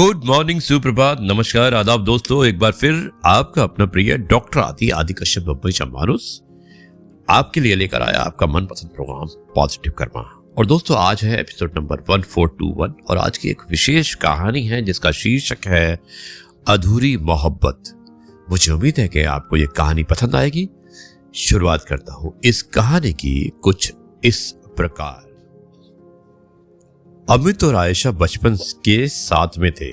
Good morning, सुप्रभात, नमस्कार, आदाब दोस्तों। एक बार फिर आपका अपना प्रिय डॉक्टर आदि कश्यप बम्बई मानुस आपके लिए लेकर आया आपका मनपसंद प्रोग्राम पॉजिटिव कर्मा। और दोस्तों आज है एपिसोड नंबर 1421 और आज की एक विशेष कहानी है जिसका शीर्षक है अधूरी मोहब्बत। मुझे उम्मीद है कि आपको ये कहानी पसंद आएगी। शुरुआत करता हूं इस कहानी की कुछ इस प्रकार। अमित और आयशा बचपन के साथ में थे।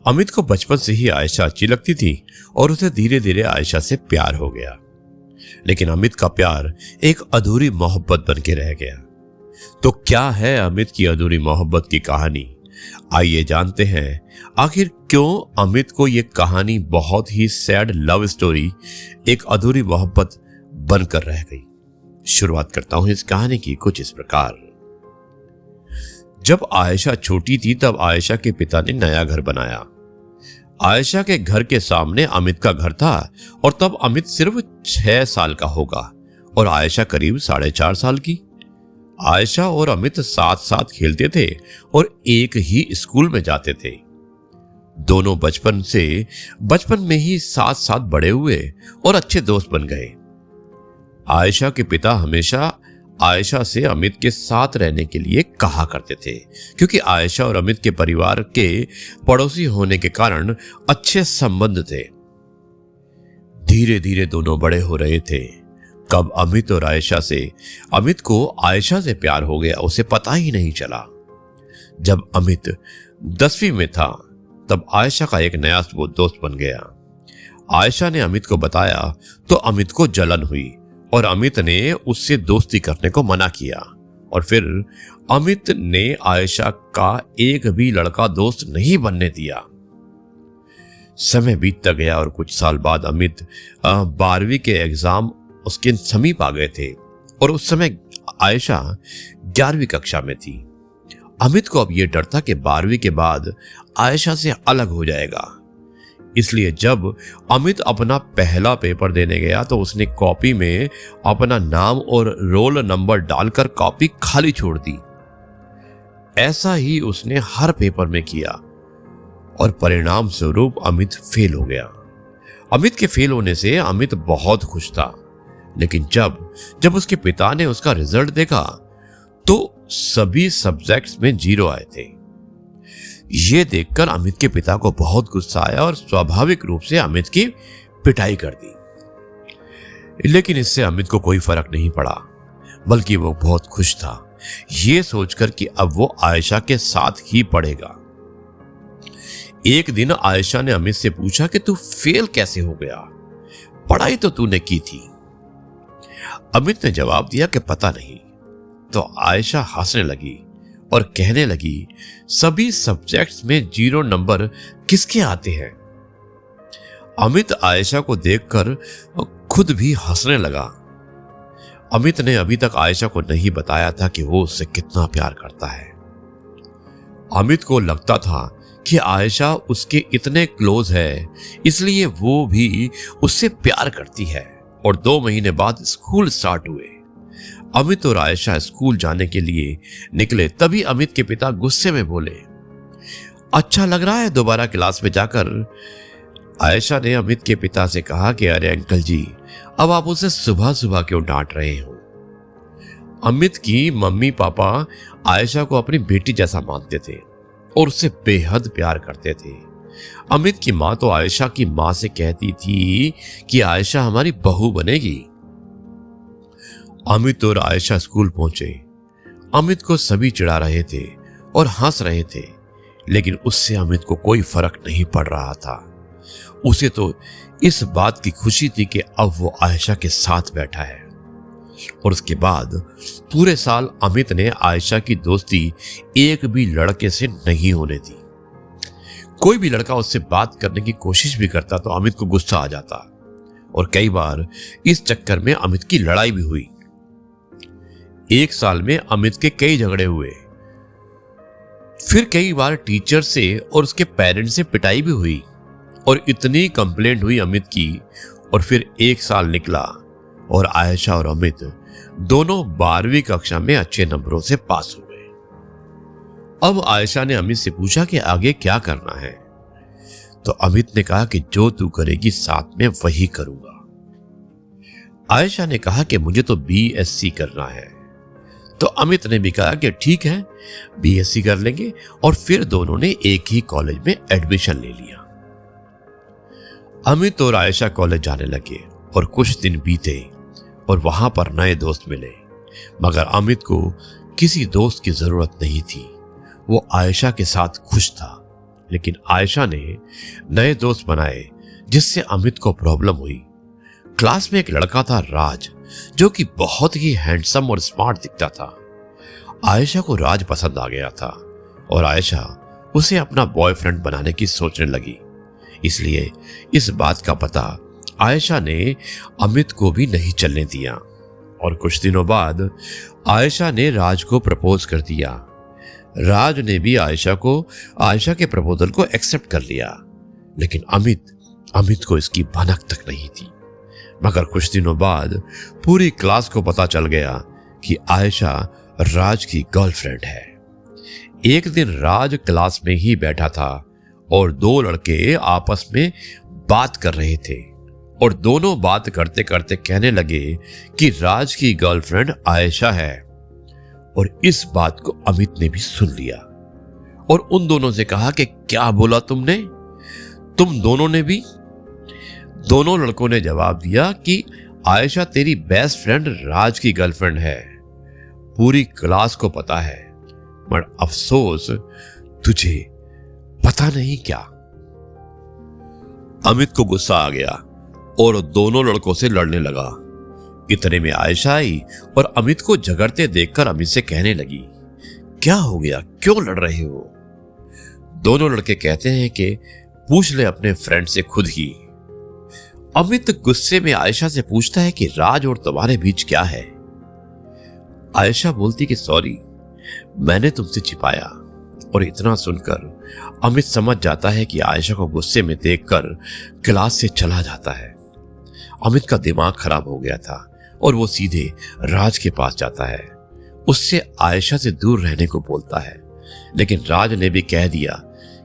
अमित को बचपन से ही आयशा अच्छी लगती थी और उसे धीरे धीरे आयशा से प्यार हो गया। लेकिन अमित का प्यार एक अधूरी मोहब्बत बन के रह गया। तो क्या है अमित की अधूरी मोहब्बत की कहानी? आइए जानते हैं आखिर क्यों अमित को यह कहानी बहुत ही सैड लव स्टोरी एक अधूरी मोहब्बत बनकर रह गई। शुरुआत करता हूं इस कहानी की कुछ इस प्रकार। जब आयशा छोटी थी तब आयशा के पिता ने नया घर बनाया। आयशा के घर के सामने अमित का घर था और तब अमित सिर्फ 6 साल का होगा और आयशा करीब 4.5 साल की। आयशा और अमित साथ साथ खेलते थे और एक ही स्कूल में जाते थे। दोनों बचपन में ही साथ साथ बड़े हुए और अच्छे दोस्त बन गए। आयशा के पिता हमेशा आयशा से अमित के साथ रहने के लिए कहा करते थे क्योंकि आयशा और अमित के परिवार के पड़ोसी होने के कारण अच्छे संबंध थे। धीरे धीरे दोनों बड़े हो रहे थे। कब अमित और आयशा से अमित को आयशा से प्यार हो गया उसे पता ही नहीं चला। जब अमित 10वीं में था तब आयशा का एक नया दोस्त बन गया। आयशा ने अमित को बताया तो अमित को जलन हुई और अमित ने उससे दोस्ती करने को मना किया। और फिर अमित ने आयशा का एक भी लड़का दोस्त नहीं बनने दिया। समय बीतता गया और कुछ साल बाद अमित 12वीं के एग्जाम उसके समीप आ गए थे और उस समय आयशा 11वीं कक्षा में थी। अमित को अब यह डर था कि 12वीं के बाद आयशा से अलग हो जाएगा। इसलिए जब अमित अपना पहला पेपर देने गया तो उसने कॉपी में अपना नाम और रोल नंबर डालकर कॉपी खाली छोड़ दी। ऐसा ही उसने हर पेपर में किया और परिणाम स्वरूप अमित फेल हो गया। अमित के फेल होने से अमित बहुत खुश था। लेकिन जब उसके पिता ने उसका रिजल्ट देखा तो सभी सब्जेक्ट्स में 0 आए थे। ये देखकर अमित के पिता को बहुत गुस्सा आया और स्वाभाविक रूप से अमित की पिटाई कर दी। लेकिन इससे अमित को कोई फर्क नहीं पड़ा, बल्कि वो बहुत खुश था ये सोचकर कि अब वो आयशा के साथ ही पढ़ेगा। एक दिन आयशा ने अमित से पूछा कि तू फेल कैसे हो गया? पढ़ाई तो तूने की थी। अमित ने जवाब दिया कि पता नहीं। तो आयशा हंसने लगी और कहने लगी, सभी सब्जेक्ट्स में 0 नंबर किसके आते हैं? अमित आयशा को देखकर खुद भी हंसने लगा। अमित ने अभी तक आयशा को नहीं बताया था कि वो उससे कितना प्यार करता है। अमित को लगता था कि आयशा उसके इतने क्लोज है इसलिए वो भी उससे प्यार करती है। और 2 महीने बाद स्कूल स्टार्ट हुए। अमित और आयशा स्कूल जाने के लिए निकले तभी अमित के पिता गुस्से में बोले, अच्छा लग रहा है दोबारा क्लास में जाकर? आयशा ने अमित के पिता से कहा कि अरे अंकल जी, अब आप उसे सुबह सुबह क्यों डांट रहे हो? अमित की मम्मी पापा आयशा को अपनी बेटी जैसा मानते थे और उससे बेहद प्यार करते थे। अमित की माँ तो आयशा की माँ से कहती थी कि आयशा हमारी बहू बनेगी। अमित और आयशा स्कूल पहुंचे। अमित को सभी चिढ़ा रहे थे और हंस रहे थे, लेकिन उससे अमित को कोई फर्क नहीं पड़ रहा था। उसे तो इस बात की खुशी थी कि अब वो आयशा के साथ बैठा है। और उसके बाद पूरे साल अमित ने आयशा की दोस्ती एक भी लड़के से नहीं होने दी। कोई भी लड़का उससे बात करने की कोशिश भी करता तो अमित को गुस्सा आ जाता और कई बार इस चक्कर में अमित की लड़ाई भी हुई। एक साल में अमित के कई झगड़े हुए। फिर कई बार टीचर से और उसके पेरेंट्स से पिटाई भी हुई और इतनी कंप्लेंट हुई अमित की। और फिर 1 साल निकला और आयशा और अमित दोनों 12वीं कक्षा में अच्छे नंबरों से पास हो गए। अब आयशा ने अमित से पूछा कि आगे क्या करना है। तो अमित ने कहा कि जो तू करेगी साथ में वही करूंगा। आयशा ने कहा कि मुझे तो BSc करना है। तो अमित ने भी कहा कि ठीक है, BSc कर लेंगे, और फिर दोनों ने एक ही कॉलेज में एडमिशन ले लिया। अमित और आयशा कॉलेज जाने लगे और कुछ दिन बीते और वहां पर नए दोस्त मिले, मगर अमित को किसी दोस्त की जरूरत नहीं थी। वो आयशा के साथ खुश था, लेकिन आयशा ने नए दोस्त बनाए जिससे अमित को प्रॉब्लम हुई। क्लास में एक लड़का था राज, जो कि बहुत ही हैंडसम और स्मार्ट दिखता था। आयशा को राज पसंद आ गया था और आयशा उसे अपना बॉयफ्रेंड बनाने की सोचने लगी। इसलिए इस बात का पता आयशा ने अमित को भी नहीं चलने दिया और कुछ दिनों बाद आयशा ने राज को प्रपोज कर दिया। राज ने भी आयशा के प्रपोजल को एक्सेप्ट कर लिया, लेकिन अमित को इसकी भनक तक नहीं थी। मगर कुछ दिनों बाद पूरी क्लास को पता चल गया कि आयशा राज की गर्लफ्रेंड है। एक दिन राज क्लास में ही बैठा था और दो लड़के आपस में बात कर रहे थे और दोनों बात करते करते कहने लगे कि राज की गर्लफ्रेंड आयशा है। और इस बात को अमित ने भी सुन लिया और उन दोनों से कहा कि क्या बोला तुमने? तुम दोनों ने भी? दोनों लड़कों ने जवाब दिया कि आयशा तेरी बेस्ट फ्रेंड राज की गर्लफ्रेंड है। पूरी क्लास को पता है, पर अफसोस तुझे पता नहीं क्या। अमित को गुस्सा आ गया और दोनों लड़कों से लड़ने लगा। इतने में आयशा आई और अमित को झगड़ते देखकर अमित से कहने लगी, क्या हो गया, क्यों लड़ रहे हो? दोनों लड़के कहते हैं कि पूछ ले अपने फ्रेंड से खुद ही। अमित गुस्से में आयशा से पूछता है कि राज और तुम्हारे बीच क्या है? आयशा बोलती कि सॉरी, मैंने तुमसे छिपाया। और इतना सुनकर अमित समझ जाता है कि आयशा को गुस्से में देखकर क्लास से चला जाता है। अमित का दिमाग खराब हो गया था और वो सीधे राज के पास जाता है। उससे आयशा से दूर रहने को बोलता है, लेकिन राज ने भी कह दिया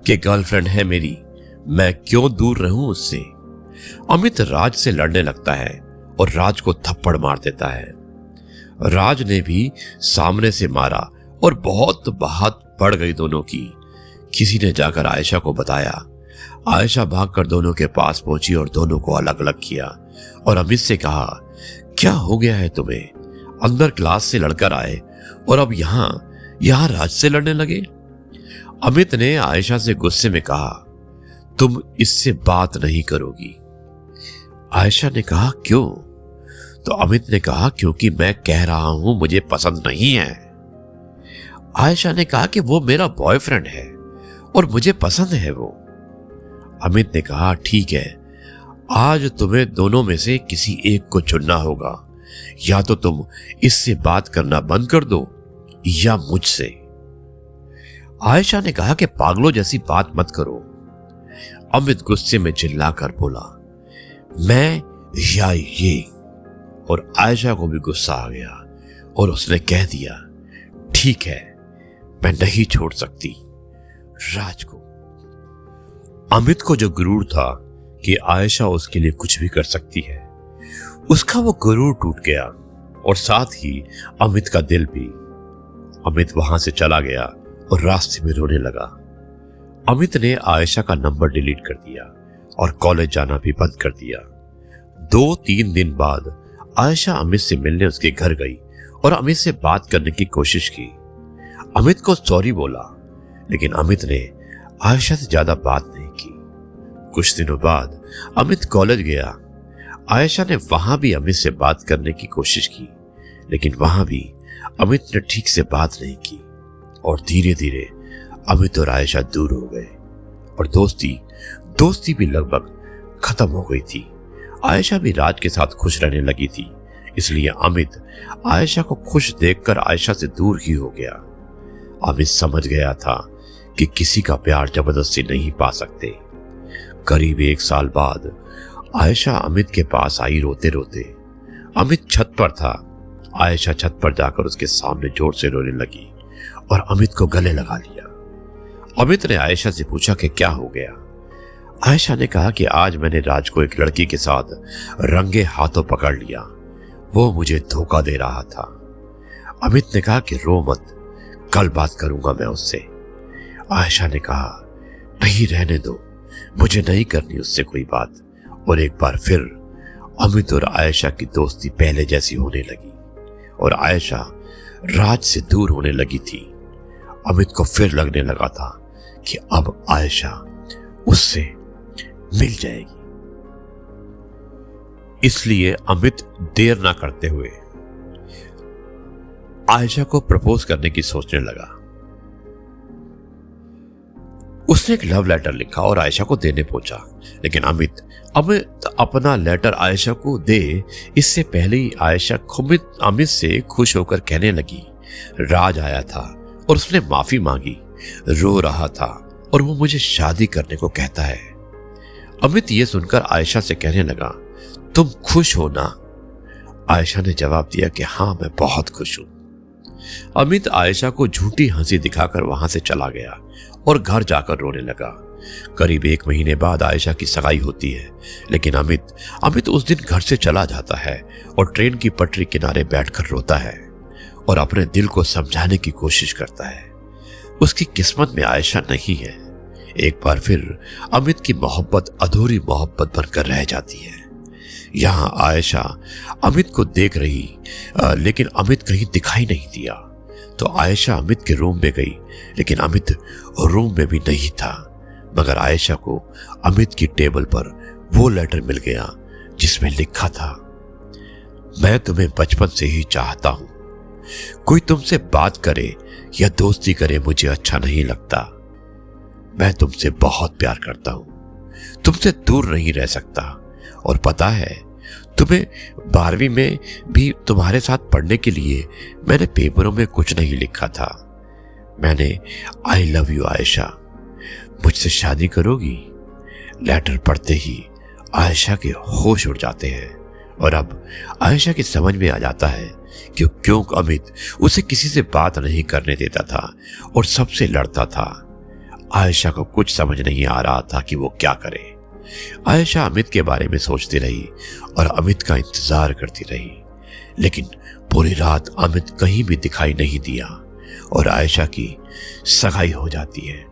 कि गर्लफ्रेंड है मेरी, मैं क्यों दूर रहूं उससे। अमित राज से लड़ने लगता है और राज को थप्पड़ मार देता है। राज ने भी सामने से मारा और बहुत बात बढ़ गई दोनों की। किसी ने जाकर आयशा को बताया। आयशा भागकर दोनों के पास पहुंची और दोनों को अलग अलग किया और अमित से कहा, क्या हो गया है तुम्हें? अंदर क्लास से लड़कर आए और अब यहां राज से लड़ने लगे। अमित ने आयशा से गुस्से में कहा, तुम इससे बात नहीं करोगी। आयशा ने कहा, क्यों? तो अमित ने कहा, क्योंकि मैं कह रहा हूं मुझे पसंद नहीं है। आयशा ने कहा कि वो मेरा बॉयफ्रेंड है और मुझे पसंद है वो। अमित ने कहा, ठीक है, आज तुम्हें दोनों में से किसी एक को चुनना होगा, या तो तुम इससे बात करना बंद कर दो या मुझसे। आयशा ने कहा कि पागलों जैसी बात मत करो। अमित गुस्से में चिल्लाकर बोला, मैं या ये। और आयशा को भी गुस्सा आ गया और उसने कह दिया, ठीक है, मैं नहीं छोड़ सकती राज को। अमित को जो गुरूर था कि आयशा उसके लिए कुछ भी कर सकती है, उसका वो गुरूर टूट गया और साथ ही अमित का दिल भी। अमित वहां से चला गया और रास्ते में रोने लगा। अमित ने आयशा का नंबर डिलीट कर दिया और कॉलेज जाना भी बंद कर दिया। 2-3 दिन बाद आयशा अमित से मिलने उसके घर गई और अमित से बात करने की कोशिश की। अमित को सॉरी बोला, लेकिन अमित ने आयशा से ज्यादा बात नहीं की। कुछ दिनों बाद अमित कॉलेज गया। आयशा ने वहां भी अमित से बात करने की कोशिश की, लेकिन वहां भी अमित ने ठीक से बात नहीं की और धीरे धीरे अमित और आयशा दूर हो गए और दोस्ती भी लगभग खत्म हो गई थी। आयशा भी राज के साथ खुश रहने लगी थी, इसलिए अमित आयशा को खुश देखकर आयशा से दूर ही हो गया। अमित समझ गया था कि किसी का प्यार जबरदस्ती नहीं पा सकते। करीब 1 साल बाद आयशा अमित के पास आई रोते रोते। अमित छत पर था। आयशा छत पर जाकर उसके सामने जोर से रोने लगी और अमित को गले लगा लिया। अमित ने आयशा से पूछा कि क्या हो गया। आयशा ने कहा कि आज मैंने राज को एक लड़की के साथ रंगे हाथों पकड़ लिया, वो मुझे धोखा दे रहा था। अमित ने कहा कि रो मत, कल बात करूंगा मैं उससे। आयशा ने कहा नहीं रहने दो, मुझे नहीं करनी उससे कोई बात। और एक बार फिर अमित और आयशा की दोस्ती पहले जैसी होने लगी और आयशा राज से दूर होने लगी थी। अमित को फिर लगने लगा था कि अब आयशा उससे मिल जाएगी। इसलिए अमित देर ना करते हुए आयशा को प्रपोज करने की सोचने लगा। उसने एक लव लेटर लिखा और आयशा को देने पहुंचा, लेकिन अमित अपना लेटर आयशा को दे इससे पहले ही आयशा अमित से खुश होकर कहने लगी राज आया था और उसने माफी मांगी, रो रहा था और वो मुझे शादी करने को कहता है। अमित ये सुनकर आयशा से कहने लगा तुम खुश हो ना? आयशा ने जवाब दिया कि हाँ मैं बहुत खुश हूं। अमित आयशा को झूठी हंसी दिखाकर वहां से चला गया और घर जाकर रोने लगा। करीब 1 महीने बाद आयशा की सगाई होती है, लेकिन अमित उस दिन घर से चला जाता है और ट्रेन की पटरी किनारे बैठकर रोता है और अपने दिल को समझाने की कोशिश करता है। उसकी किस्मत में आयशा नहीं है। एक बार फिर अमित की मोहब्बत अधूरी मोहब्बत बनकर रह जाती है। यहाँ आयशा अमित को देख रही, लेकिन अमित कहीं दिखाई नहीं दिया। तो आयशा अमित के रूम में गई, लेकिन अमित रूम में भी नहीं था। मगर आयशा को अमित की टेबल पर वो लेटर मिल गया जिसमें लिखा था मैं तुम्हें बचपन से ही चाहता हूं, कोई तुमसे बात करे या दोस्ती करे मुझे अच्छा नहीं लगता। मैं तुमसे बहुत प्यार करता हूं, तुमसे दूर नहीं रह सकता। और पता है तुम्हें 12वीं में भी तुम्हारे साथ पढ़ने के लिए मैंने पेपरों में कुछ नहीं लिखा था। मैंने आई लव यू आयशा, मुझसे शादी करोगी? लेटर पढ़ते ही आयशा के होश उड़ जाते हैं और अब आयशा की समझ में आ जाता है कि क्यों अमित उसे किसी से बात नहीं करने देता था और सबसे लड़ता था। आयशा को कुछ समझ नहीं आ रहा था कि वो क्या करे। आयशा अमित के बारे में सोचती रही और अमित का इंतजार करती रही, लेकिन पूरी रात अमित कहीं भी दिखाई नहीं दिया और आयशा की सगाई हो जाती है।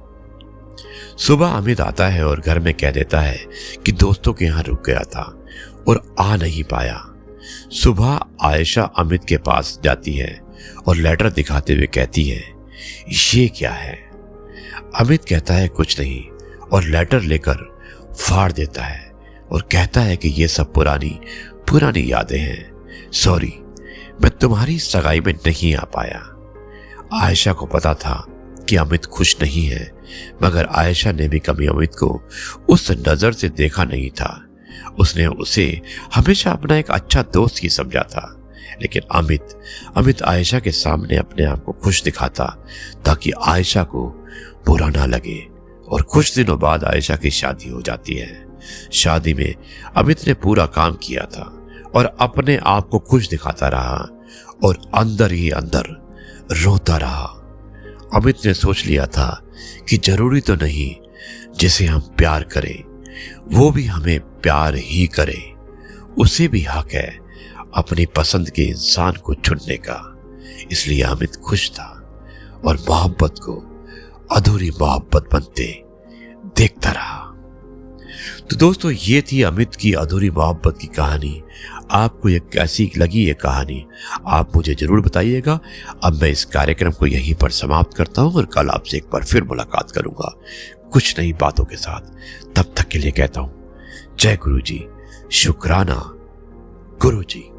सुबह अमित आता है और घर में कह देता है कि दोस्तों के यहाँ रुक गया था और आ नहीं पाया। सुबह आयशा अमित के पास जाती है और लेटर दिखाते हुए कहती है ये क्या है? अमित कहता है कुछ नहीं और लेटर लेकर फाड़ देता है और कहता है कि ये सब पुरानी यादें हैं। सॉरी, मैं तुम्हारी सगाई में नहीं आ पाया। आयशा को पता था कि अमित खुश नहीं है, मगर आयशा ने भी कभी अमित को उस नजर से देखा नहीं था। उसने उसे हमेशा अपना एक अच्छा दोस्त ही समझा था। लेकिन अमित आयशा के सामने अपने आप को खुश दिखाता ताकि आयशा को बुरा ना लगे। और कुछ दिनों बाद आयशा की शादी हो जाती है। शादी में अमित ने पूरा काम किया था और अपने आप को खुश दिखाता रहा और अंदर ही अंदर रोता रहा। अमित ने सोच लिया था कि जरूरी तो नहीं जिसे हम प्यार करें वो भी हमें प्यार ही करे। उसे भी हक है अपनी पसंद के इंसान को चुनने का। इसलिए अमित खुश था और मोहब्बत को अधूरी मोहब्बत बनते देखता रहा। तो दोस्तों, ये थी अमित की अधूरी मोहब्बत की कहानी। आपको ये कैसी लगी ये कहानी आप मुझे जरूर बताइएगा। अब मैं इस कार्यक्रम को यहीं पर समाप्त करता हूं और कल आपसे एक बार फिर मुलाकात करूंगा कुछ नई बातों के साथ। तब तक के लिए कहता हूं जय गुरु जी, शुक्राना गुरु जी।